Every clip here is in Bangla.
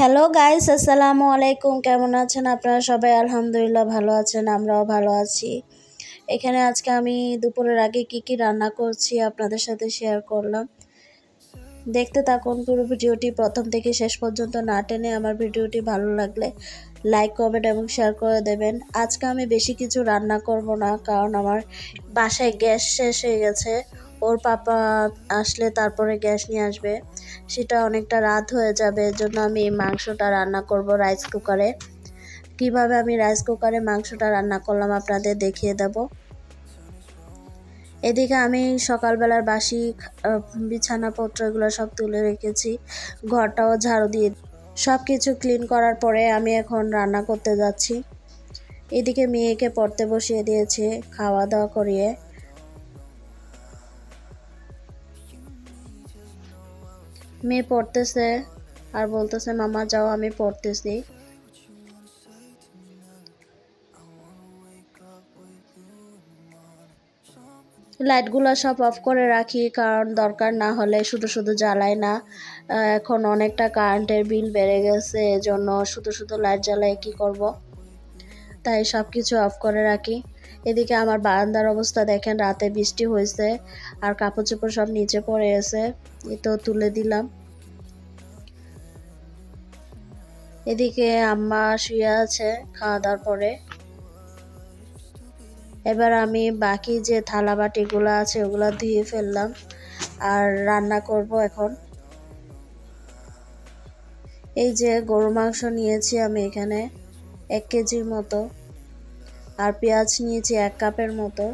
হ্যালো গাইস, আসসালামু আলাইকুম। কেমন আছেন আপনারা সবাই? আলহামদুলিল্লাহ ভালো আছেন, আমরাও ভালো আছি। এখানে আজকে আমি দুপুরের আগে কি রান্না করছি আপনাদের সাথে শেয়ার করলাম। দেখতে থাকুন পুরো ভিডিওটি প্রথম থেকে শেষ পর্যন্ত না টেনে। আমার ভিডিওটি ভালো লাগলে লাইক, কমেন্ট এবং শেয়ার করে দেবেন। আজকে আমি বেশি কিছু রান্না করব না, কারণ আমার বাসায় গ্যাস শেষ হয়ে গেছে। ওর পাপা আসলে তারপরে গ্যাস নিয়ে আসবে, সেটা অনেকটা রাত হয়ে যাবে। এর জন্য আমি মাংসটা রান্না করব রাইস কুকারে। কিভাবে আমি রাইস কুকারে মাংসটা রান্না করলাম আপনাদের দেখিয়ে দেব। এদিকে আমি সকালবেলার বাসি বিছানাপত্র এগুলো সব তুলে রেখেছি, ঘরটাও ঝাড়ু দিয়ে সব কিছু ক্লিন করার পরে আমি এখন রান্না করতে যাচ্ছি। এদিকে মেয়েকে পড়তে বসিয়ে দিয়েছি, খাওয়া দাওয়া করিয়ে। মেয়ে পড়তেছে আর বলতেছে মামা যাও, আমি পড়তেছি। লাইটগুলো সব অফ করে রাখি, কারণ দরকার না হলে শুধু শুধু জ্বালাই না। এখন অনেকটা কারেন্টের বিল বেড়ে গেছে, এজন্য শুধু শুধু লাইট জ্বালাই কি করব, তাই সব কিছু অফ করে রাখি। এদিকে আমার বারান্দার অবস্থা দেখেন, রাতে বৃষ্টি হয়েছে আর কাপড় চোপড় সব নিচে পড়ে গেছে, এই তো তুলে দিলাম। এদিকে আম্মা শুয়ে আছে খাওয়া দাওয়ার পরে। এবার আমি বাকি যে থালা বাটিগুলো আছে ওগুলো ধুয়ে ফেললাম আর রান্না করব এখন। এই যে গরু মাংস নিয়েছি আমি এখানে 1 কেজির মতো, আর পেঁয়াজ নিয়েছি 1 কাপের মতো।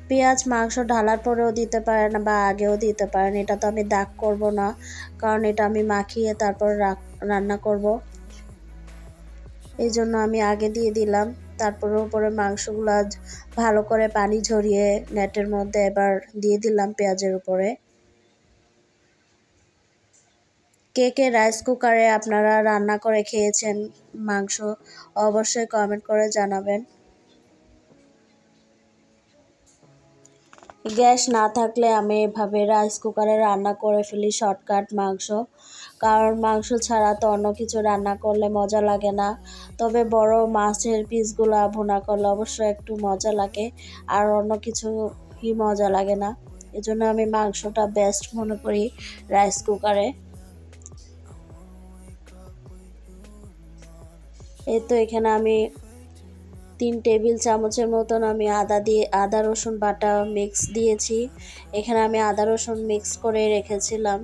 পেঁয়াজ মাংস ঢালার পরেও দিতে পারেন বা আগেও দিতে পারেন, এটা তো আমি দাগ করব না, কারণ এটা আমি মাখিয়ে তারপর রান্না করব। এই জন্য আমি আগে দিয়ে দিলাম। তারপরে উপরে মাংসগুলো ভালো করে পানি ঝরিয়ে নেটের মধ্যে এবার দিয়ে দিলাম পেঁয়াজের উপরে। কে কে রাইস কুকারে আপনারা রান্না করে খেয়েছেন মাংস, অবশ্যই কমেন্ট করে জানাবেন। গ্যাস না থাকলে আমি এভাবে রাইস কুকারে রান্না করে ফেলি, শর্টকাট মাংস। কারণ মাংস ছাড়া তো অন্য কিছু রান্না করলে মজা লাগে না, তবে বড় মাছের পিসগুলো ভুনা করলে অবশ্যই একটু মজা লাগে, আর অন্য কিছু কি মজা লাগে না। এজন্য আমি মাংসটা বেস্ট মনে করি রাইস কুকারে। এই তো এখানে আমি 3 টেবিল চামচের মতন আমি আদা রসুন বাটা মিক্স দিয়েছি। এখানে আমি আদা রসুন মিক্স করে রেখেছিলাম।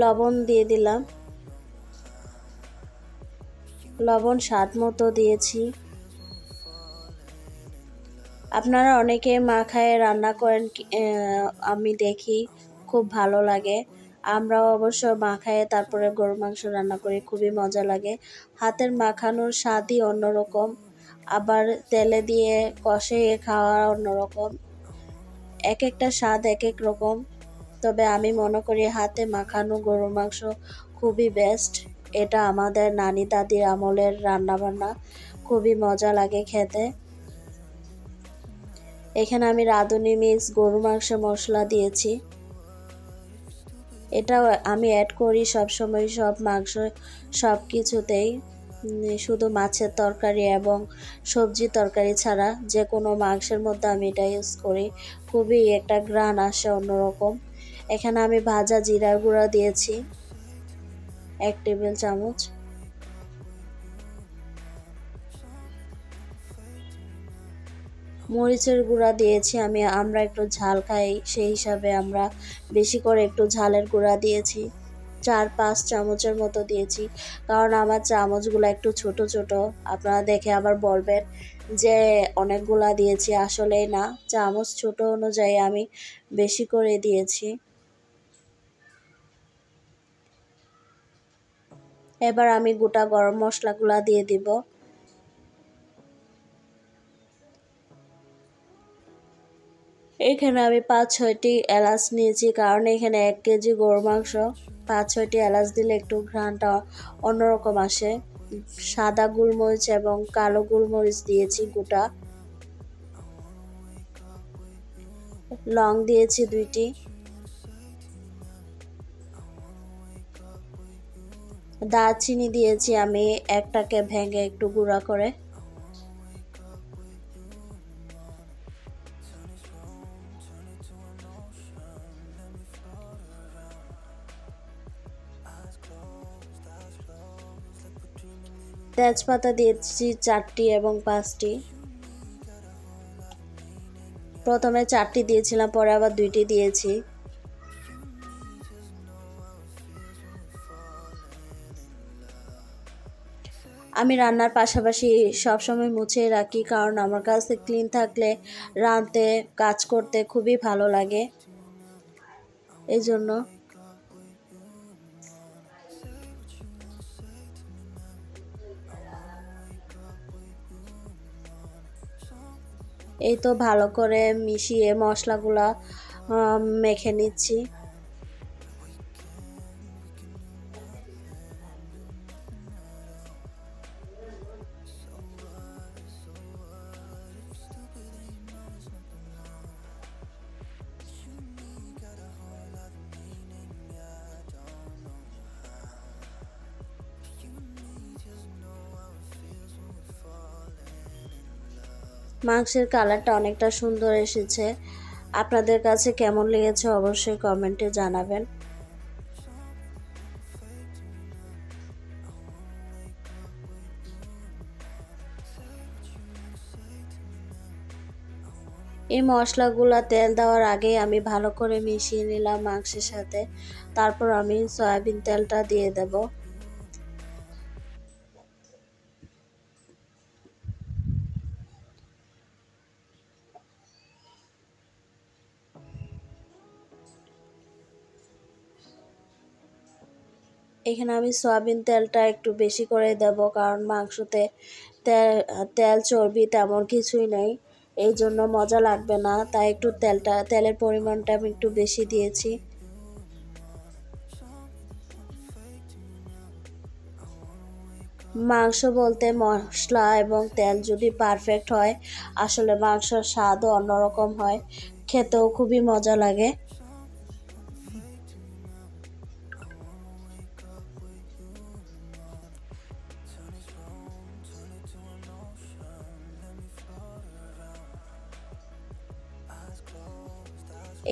লবণ দিয়ে দিলাম, লবণ স্বাদ মতো দিয়েছি। আপনারা অনেকে মাখায়ে রান্না করেন, আমি দেখি খুব ভালো লাগে। আমরাও অবশ্য মাখায়ে তারপরে গরু মাংস রান্না করি, খুবই মজা লাগে। হাতের মাখানোর স্বাদই অন্যরকম, আবার তেলে দিয়ে কষিয়ে খাওয়া অন্যরকম। এক একটা স্বাদ এক এক রকম, তবে আমি মনে করি হাতে মাখানো গরুর মাংস খুবই বেস্ট। এটা আমাদের নানি দাদির আমলের রান্নাবান্না, খুবই মজা লাগে খেতে। এখানে আমি রাঁধুনি মিক্স গরু মাংস মশলা দিয়েছি, এটা আমি অ্যাড করি সবসময় সব মাংস সব কিছুতেই। শুধু মাছের তরকারি এবং সবজি তরকারি ছাড়া যে কোনো মাংসের মধ্যে আমি এটা ইউজ করি, খুবই একটা ঘ্রাণ আসে অন্যরকম। এখানে আমি ভাজা জিরার গুঁড়া দিয়েছি 1 টেবিল চামচ। মরিচের গুঁড়া দিয়েছি আমরা একটু ঝাল খাই, সেই হিসাবে আমরা বেশি করে একটু ঝালের গুঁড়া দিয়েছি, 4-5 চামচের মতো দিয়েছি। কারণ আমার চামচগুলো একটু ছোট ছোট, আপনারা দেখে আবার বলবেন যে অনেকগুলা দিয়েছি, আসলেই না, চামচ ছোট অনুযায়ী আমি বেশি করে দিয়েছি। এবার আমি গোটা গরম মশলাগুলা দিয়ে দিব। এখানে আমি 5-6টি এলাচ নিয়েছি, কারণ এখানে 1 কেজি গরুর মাংস। 5-6টি এলাচ দিলে একটু ঘ্রাণটা অন্যরকম আসে। সাদা গোলমরিচ এবং কালো গোলমরিচ দিয়েছি গোটা। লং দিয়েছি 2টি। দারচিনি দিয়েছি আমি একটাকে ভেঙে একটু গুঁড়া করে। তেজপাতা দিয়েছি 4টি এবং 5টি। প্রথমে 4টি দিয়েছিলাম, পরে আবার 2টি দিয়েছি। আমি রান্নার পাশাপাশি সবসময় মুছে রাখি, কারণ আমার কাছে ক্লিন থাকলে রাঁধতে কাজ করতে খুবই ভালো লাগে, এই জন্য। এই তো ভালো করে মিশিয়ে মশলাগুলা মেখে নিচ্ছি। মাংসের কালারটা অনেকটা সুন্দর এসেছে। আপনাদের কাছে কেমন লেগেছে অবশ্যই কমেন্টে জানাবেন। এই মশলাগুলা তেল দেওয়ার আগেই আমি ভালো করে মিশিয়ে নিলাম মাংসের সাথে। তারপর আমি সয়াবিন তেলটা দিয়ে দেব। এখানে আমি সয়াবিন তেলটা একটু বেশি করে দেব, কারণ মাংসতে তেল তেল চর্বি তেমন কিছুই নেই, এই জন্য মজা লাগবে না, তাই একটু তেলের পরিমাণটা আমি একটু বেশি দিয়েছি। মাংস বলতে মশলা এবং তেল যদি পারফেক্ট হয়, আসলে মাংসের স্বাদও অন্যরকম হয়, খেতেও খুবই মজা লাগে।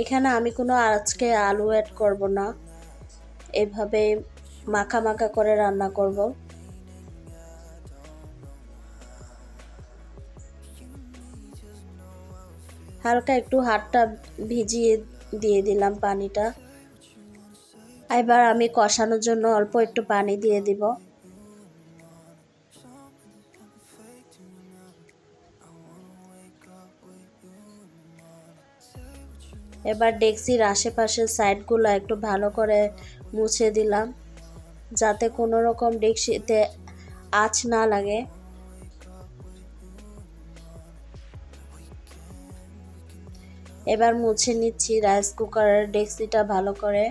এখানে আমি কোনো আজকে আলু অ্যাড করব না, এভাবে মাখা মাখা করে রান্না করব। হালকা একটু হাতটা ভিজিয়ে দিয়ে দিলাম পানিটা। এবার আমি কষানোর জন্য অল্প একটু পানি দিয়ে দিব। এবার ডেক্সির আশেপাশের সাইডগুলো একটু ভালো করে মুছে দিলাম, যাতে কোনো রকম ডেক্সিতে আঁচ না লাগে। এবার মুছে নিচ্ছি রাইস কুকারের ডেক্সিটা ভালো করে।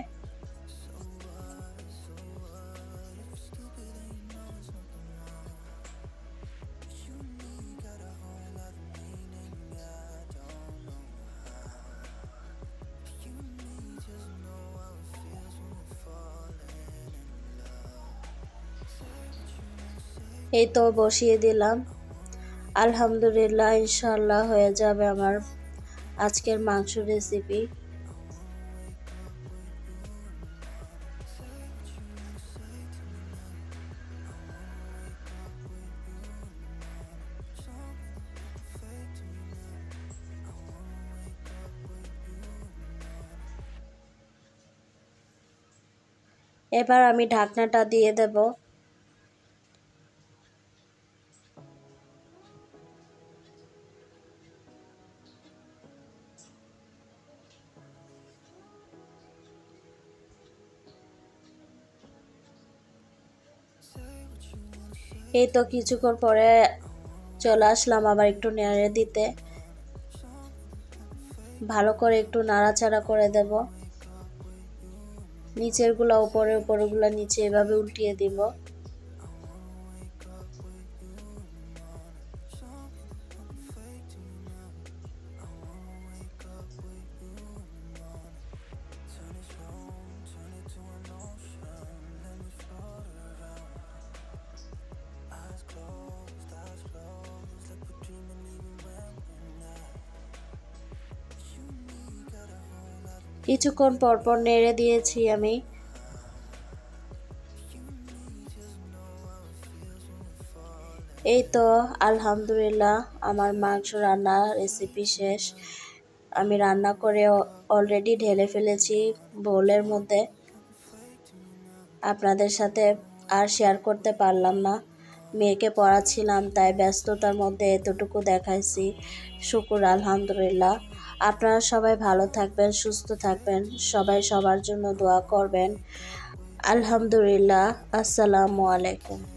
এই তো বসিয়ে দিলাম। আলহামদুলিল্লাহ, ইনশাআল্লাহ হয়ে যাবে আমার আজকের মাংস রেসিপি। এবার আমি ঢাকনাটা দিয়ে দেব। এই তো কিছুক্ষণ পরে চলে আসলাম আবার একটু নেড়ে দিতে। ভালো করে একটু নাড়াচাড়া করে দেব। নিচেরগুলো উপরে, উপরেরগুলো নিচে, এভাবে উল্টিয়ে দিব। কিছুক্ষণ পরপর নেড়ে দিয়েছি আমি। এই তো আলহামদুলিল্লাহ আমার মাংস রান্না রেসিপি শেষ। আমি রান্না করে অলরেডি ঢেলে ফেলেছি বোলের মধ্যে। আপনাদের সাথে আর শেয়ার করতে পারলাম না, মেয়েকে পড়াচ্ছিলাম, তাই ব্যস্ততার মধ্যে এতটুকু দেখাইছি। শুকুর আলহামদুলিল্লাহ। আপনারা সবাই ভালো থাকবেন, সুস্থ থাকবেন, সবাই সবার জন্য দোয়া করবেন। আলহামদুলিল্লাহ। আসসালামু আলাইকুম।